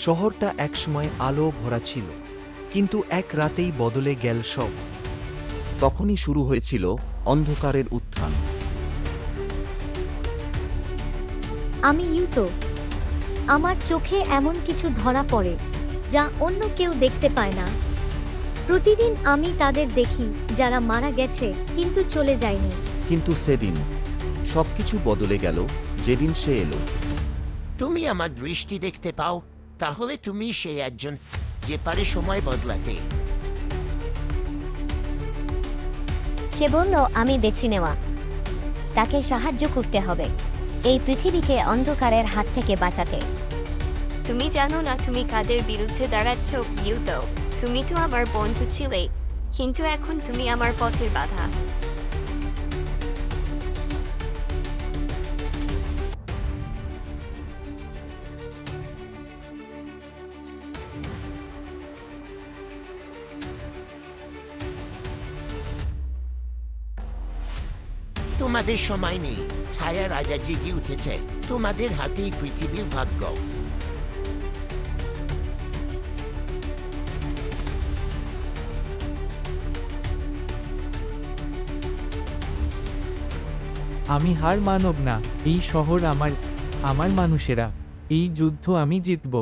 শহরটা একসময় আলো ভরা ছিল, কিন্তু এক রাতেই বদলে গেল সব। তখনই শুরু হয়েছিল অন্ধকারের উত্থান। আমি ইউতো। আমার চোখে এমন কিছু ধরা পড়ে যা অন্য কেউ দেখতে পায় না। প্রতিদিন আমি তাদের দেখি যারা মারা গেছে কিন্তু চলে যায়নি। কিন্তু সেদিন সবকিছু বদলে গেল যেদিন সে এলো। তুমি আমার দৃষ্টি দেখতে পাও, তাহলে তুমি সেই একজন যে পারে সময় বদলাতে। সে বলল, আমি বেছে নেওয়া। তাকে সাহায্য করতে হবে এই পৃথিবীকে অন্ধকারের হাত থেকে বাঁচাতে। তুমি জানো না তুমি কাদের বিরুদ্ধে দাঁড়াচ্ছ, ইউতো। তুমি তো আমার বন্ধু ছিলে, কিন্তু এখন তুমি আমার পথের বাধা। তোমাদের সময় নেই, ছায়া রাজা জেগে উঠেছে। তোমাদের হাতেই পৃথিবীর ভাগ্য। আমি হার মানব না। এই শহর আমার, আমার মানুষেরা। এই যুদ্ধ আমি জিতব।